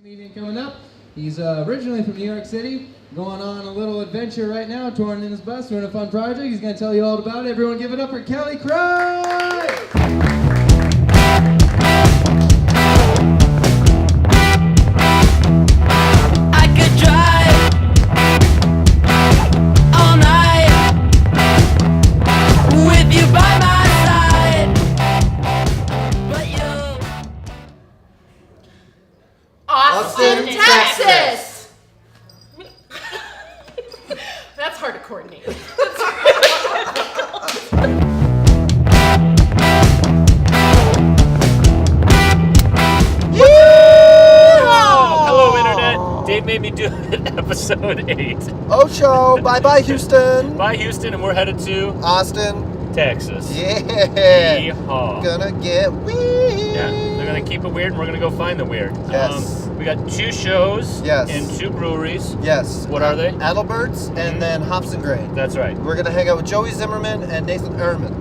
Comedian coming up. He's originally from New York City, going on a little adventure right now, touring in his bus, doing a fun project. He's going to tell you all about it. Everyone give it up for Kreye! Austin, Texas! That's hard to coordinate. Hello, Internet. Dave made me do it, episode 8. Ocho, bye-bye, Houston. Bye, Houston, and we're headed to Austin, Texas. Yeah. Yeehaw. Gonna get weird. Yeah, they're going to keep it weird, and we're going to go find the weird. Yes. We got 2 shows Yes. in 2 breweries. Yes. What are they? Adalbert's and then Hops and Grain. That's right. We're gonna hang out with Joey Zimmerman and Nathan Herrmann.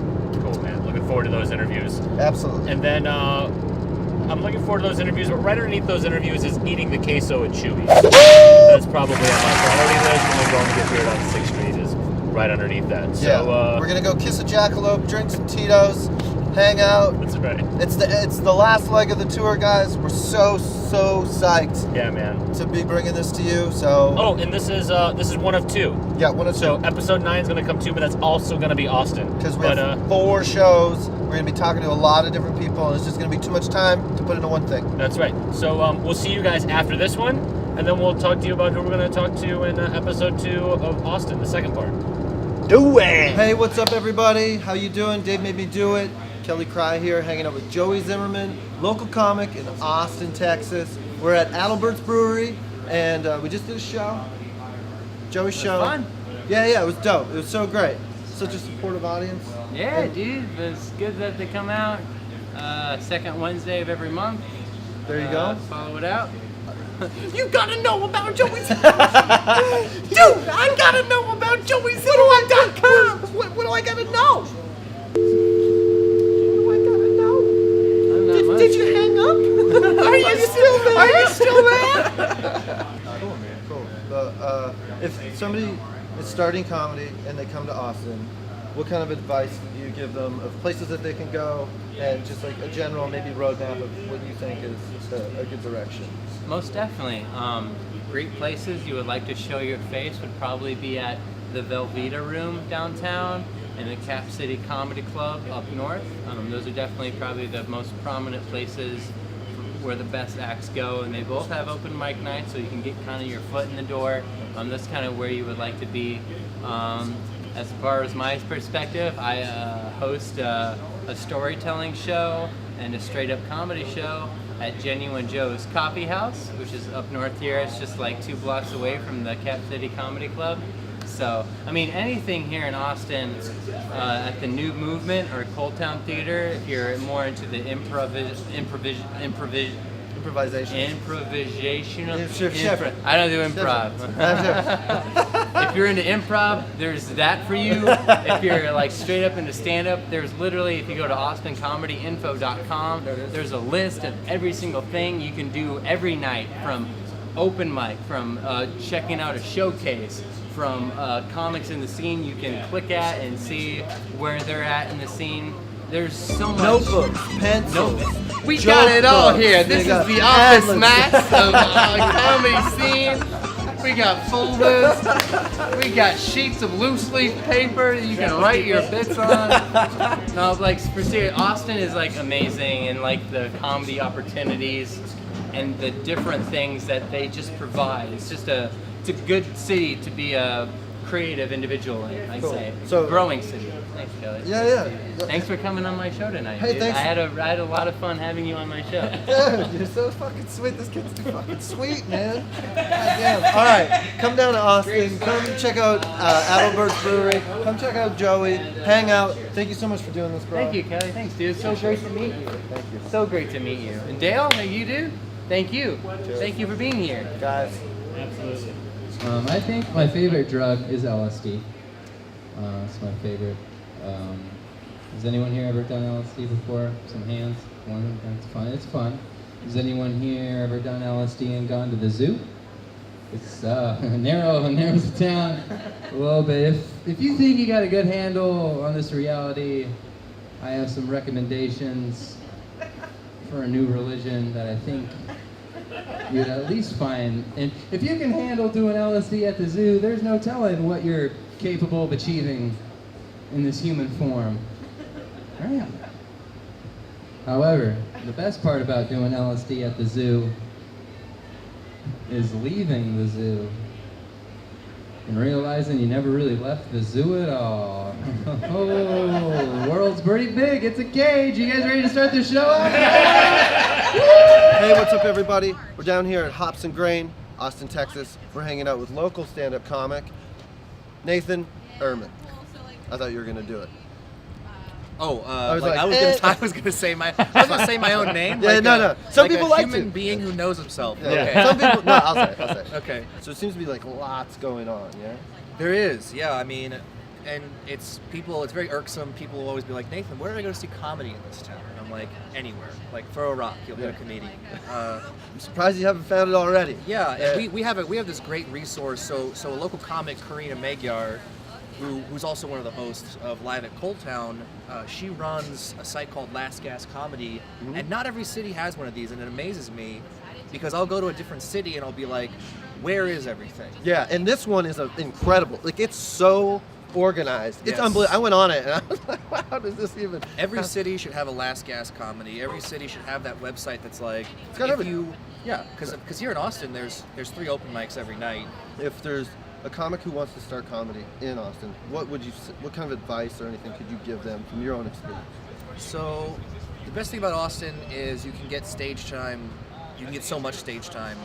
Cool, man. Looking forward to those interviews. Absolutely. And then I'm looking forward to those interviews, but right underneath those interviews is eating the queso at Chewy's. That's probably on my priority list when we're going to get beard on 6th Street is right underneath that. Yeah. So, we're gonna go kiss a jackalope, drink some Tito's, hang out. That's right. It's the last leg of the tour, guys. We're so psyched Yeah, man. to be bringing this to you. So. Oh, and this is one of 2. Yeah, one of 2. So episode 9 is going to come too, but that's also going to be Austin. Because we have 4 shows. We're going to be talking to a lot of different people, and it's just going to be too much time to put into one thing. That's right. So we'll see you guys after this one, and then we'll talk to you about who we're going to talk to in episode 2 of Austin, the second part. Do it! Hey, what's up, everybody? How you doing? Dave made me do it. Kelly Kreye here, hanging out with Joey Zimmerman, local comic in Austin, Texas. We're at Adalbert's Brewery, and we just did a show. Joey's show. Fun. Yeah, it was dope. It was so great. Such a supportive audience. Yeah, dude, it's good that they come out. Second Wednesday of every month. There you go. Follow it out. You gotta know about Joey Zimmerman. Dude, I gotta know about JoeyZimmerman.com. What do I gotta know? Did you hang up? Are you still there? Are you still there? Cool, man. Cool. If somebody is starting comedy and they come to Austin, what kind of advice do you give them of places that they can go and just like a general maybe roadmap of what you think is a good direction? Most definitely. Great places you would like to show your face would probably be at the Velveeta Room downtown and the Cap City Comedy Club up north. Those are definitely probably the most prominent places where the best acts go, and they both have open mic nights, so you can get kind of your foot in the door. That's kind of where you would like to be. As far as my perspective, I host a storytelling show and a straight-up comedy show at Genuine Joe's Coffee House, which is up north here. It's just like 2 blocks away from the Cap City Comedy Club. So, I mean, anything here in Austin at the New Movement or Cold Town Theater, if you're more into the improvisational. I don't do improv. If you're into improv, there's that for you. If you're like straight up into stand-up, there's literally, if you go to austincomedyinfo.com, there's a list of every single thing you can do every night, from open mic, from checking out a showcase, from comics in the scene you can click at and see where they're at in the scene. There's so much. Notebooks, pencils. We got it all books. here. This is got the office atlas. max of comedy scene. We got folders. We got sheets of loose leaf paper that you can write your bits on. No, like for serious, Austin is like amazing, and like the comedy opportunities and the different things that they just provide. It's a good city to be a creative individual in, I'd say. So- growing city. Thanks, Kelly. Yeah. Thanks for coming on my show tonight. Hey, dude. thanks. I had a lot of fun having you on my show. Dude, you're so fucking sweet. This kid's too fucking sweet, man. Goddamn. All right, come down to Austin. Come check out Adalbert's Brewery. Come check out Joey. Hang out. Thank you so much for doing this, bro. Thank you, Kelly. Thanks, dude. So great to meet you. Thank you. So great to meet you. And Dale, how you do? Thank you. Thank you for being here. Guys. Absolutely. I think my favorite drug is LSD. It's my favorite. Has anyone here ever done LSD before? Some hands? One. That's fun. It's fun. Has anyone here ever done LSD and gone to the zoo? It's narrows the town a little bit. If you think you got a good handle on this reality, I have some recommendations for a new religion that I think you'd at least find. And if you can handle doing LSD at the zoo, there's no telling what you're capable of achieving in this human form. Right. However, the best part about doing LSD at the zoo is leaving the zoo and realizing you never really left the zoo at all. Oh, the world's pretty big. It's a cage. You guys ready to start the show? Hey, what's up, everybody? We're down here at Hops and Grain, Austin, Texas. We're hanging out with local stand-up comic Nathan Herrmann. I thought you were gonna do it. Oh, I was I was gonna say my own name. Yeah, no. Some people like a human to. being who knows himself. Yeah. Okay. Some people. No, I'll say it. Okay. So it seems to be like lots going on. Yeah. There is, yeah. I mean, and it's very irksome. People will always be like, Nathan, where do I go to see comedy in this town? And I'm like, anywhere. Like, throw a rock, you'll be a comedian. I'm surprised you haven't found it already. Yeah, and we have this great resource. So a local comic, Karina Magyar, who's also one of the hosts of Live at Cold Town, she runs a site called Last Gas Comedy, and not every city has one of these, and it amazes me because I'll go to a different city and I'll be like, where is everything? Yeah, and this one is incredible. Like, it's so organized. It's unbelievable. I went on it and I was like, wow, how does this even... Every city should have a Last Gas Comedy. Every city should have that website that's like, it's got everything. Yeah, because here in Austin, there's 3 open mics every night. If there's a comic who wants to start comedy in Austin, what kind of advice or anything could you give them from your own experience? So, the best thing about Austin is you can get stage time. You can get so much stage time.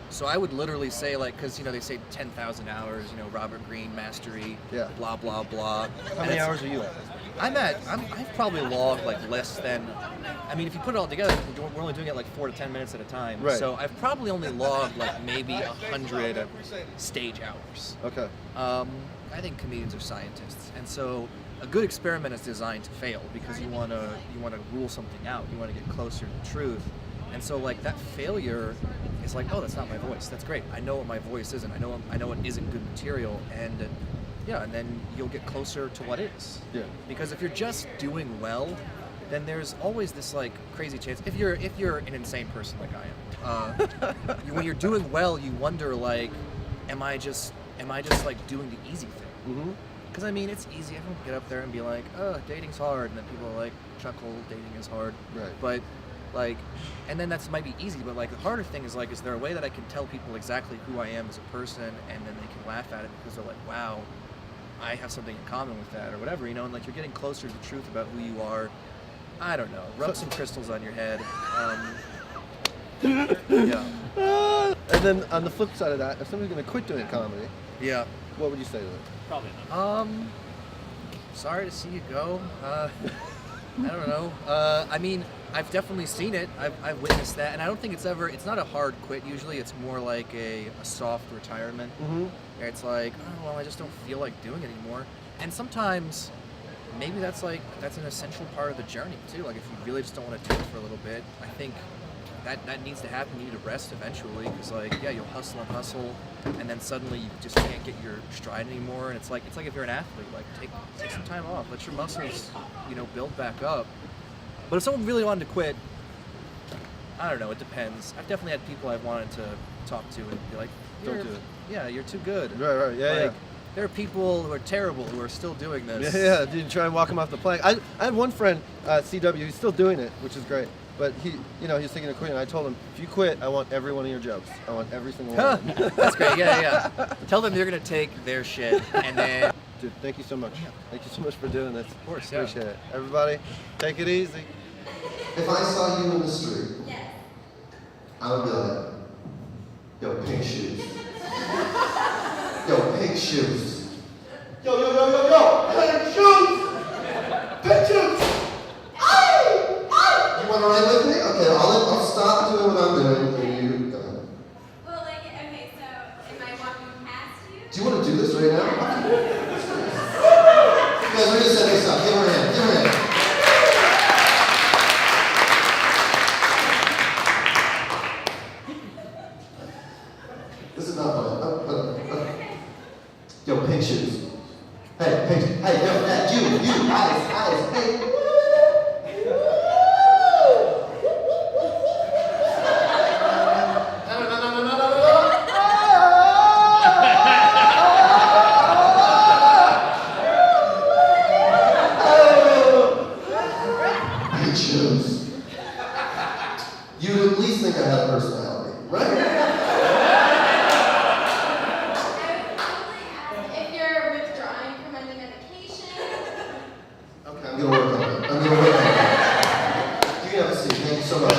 So I would literally say, like, because they say 10,000 hours. Robert Greene mastery. Yeah. Blah blah blah. How many hours are you at? I've probably logged like less than. I mean, if you put it all together, we're only doing it like 4 to 10 minutes at a time. Right. So I've probably only logged like maybe 100 stage hours. Okay. I think comedians are scientists, and so a good experiment is designed to fail because you want to rule something out. You want to get closer to the truth, and so like that failure is like, oh, that's not my voice. That's great. I know what my voice is, and I know what isn't good material, and and then you'll get closer to what is. Yeah. Because if you're just doing well, then there's always this like crazy chance. If you're an insane person like I am, when you're doing well, you wonder like, am I just like doing the easy thing? Because I mean, it's easy. Everyone can get up there and be like, oh, dating's hard, and then people are like, chuckle, dating is hard. Right. But like, and then that might be easy, but like the harder thing is like, is there a way that I can tell people exactly who I am as a person, and then they can laugh at it because they're like, wow, I have something in common with that, or whatever, and like you're getting closer to the truth about who you are. I don't know. Rub some crystals on your head. Yeah. And then on the flip side of that, if somebody's going to quit doing comedy, Yeah. what would you say to them? Probably not. Sorry to see you go. I don't know. I mean, I've definitely seen it. I've witnessed that, and I don't think it's not a hard quit. Usually, it's more like a soft retirement. Where it's like, oh well, I just don't feel like doing it anymore. And sometimes, maybe that's an essential part of the journey too. Like if you really just don't want to do it for a little bit, I think that needs to happen. You need to rest eventually, because like you'll hustle, and then suddenly you just can't get your stride anymore. And it's like if you're an athlete, like take some time off, let your muscles build back up. But if someone really wanted to quit, I don't know. It depends. I've definitely had people I've wanted to talk to and be like, Don't do it. Yeah, you're too good. Right. Yeah. There are people who are terrible who are still doing this. Yeah. Did you try and walk him off the plank? I had one friend, CW, he's still doing it, which is great. But he was thinking of quitting. I told him, if you quit, I want every one of your jokes. I want every single one. That's great. Yeah. Tell them you're gonna take their shit, and then. Dude, thank you so much. Thank you so much for doing this. Of course, yeah. Appreciate it. Everybody, take it easy. If I saw you in the street, I would be like, yo, pink shoes. Yo, pink shoes. Yo, pink shoes! Pink shoes! You want to ride with me? Okay, I'll stop doing what I'm doing and you go ahead. Well, okay, so am I walking past you? Do you want to do this right now? Guys, we're going to set this up. Give her a hand. This is not funny. Yo, pink shoes. Hey, pink. Hey, yo, that you, eyes, hey. Pink shoes. You'd at least think I had a personality, right? If you're withdrawing from any medication. Okay, I'm gonna work on it. You can have a seat. Thank you so much.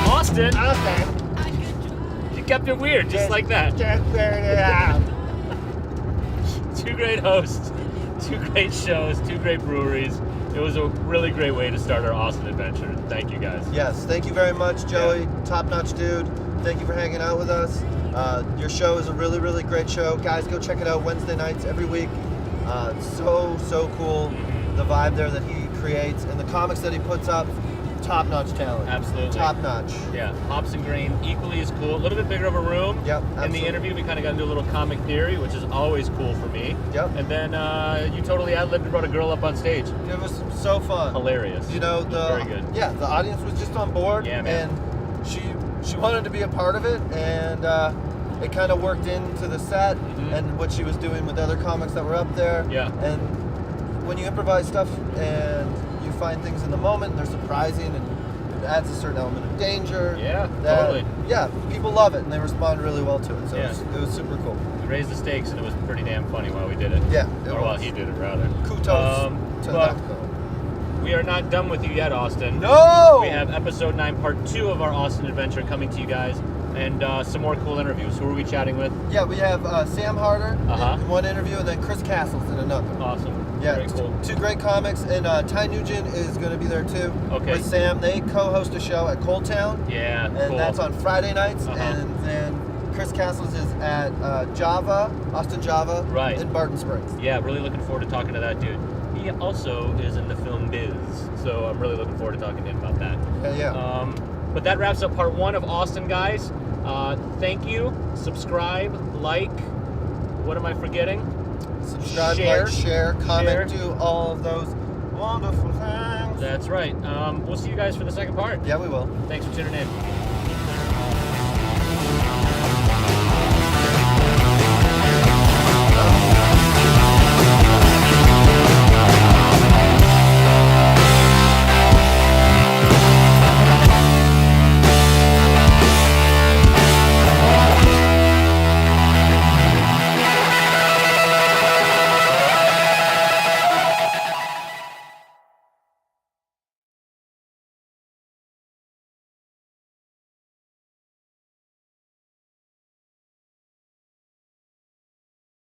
Austin. You kept it weird, just like that. Two great hosts, two great shows, two great breweries. It was a really great way to start our Austin adventure. Thank you guys. Yes, thank you very much, Joey. Top-notch dude. Thank you for hanging out with us. Your show is a really, really great show. Guys, go check it out Wednesday nights every week. So cool. The vibe there that he creates and the comics that he puts up. Top-notch talent. Absolutely. Top-notch. Yeah, Hops and Grain, equally as cool. A little bit bigger of a room. Yep, In the absolutely. interview, we kind of got into a little comic theory, which is always cool for me. Yep. And then you totally ad-libbed and brought a girl up on stage. It was so fun. Hilarious. You know, Very good. Yeah, the audience was just on board, Yeah, man. and she wanted to be a part of it, and it kind of worked into the set and what she was doing with other comics that were up there. Yeah. And when you improvise stuff and you find things in the moment, they're surprising and it adds a certain element of danger. Yeah, that- totally. Yeah, people love it and they respond really well to it. So Yeah. it was super cool. We raised the stakes, and it was pretty damn funny while we did it. Yeah, it Or while was. he did it, rather. Kudos to but that. we are not done with you yet, Austin. No! We have episode 9, part 2 of our Austin adventure coming to you guys, and some more cool interviews. Who are we chatting with? Yeah, we have Sam Harder Uh-huh. in one interview and then Chris Castles in another. Awesome. Yeah, Very cool. two great comics, and Ty Nugent is going to be there too. Okay. With Sam, they co-host a show at Cold Town, Yeah, and cool. that's on Friday nights. Uh-huh. And then Chris Castles is at Austin Java, Right. in Barton Springs. Yeah, really looking forward to talking to that dude. He also is in the film biz, so I'm really looking forward to talking to him about that. Yeah. But that wraps up part 1 of Austin, guys. Thank you. Subscribe, like. What am I forgetting? Subscribe, share. like, share, comment, Share. do all of those wonderful things. That's right. We'll see you guys for the second part. Yeah, we will. Thanks for tuning in.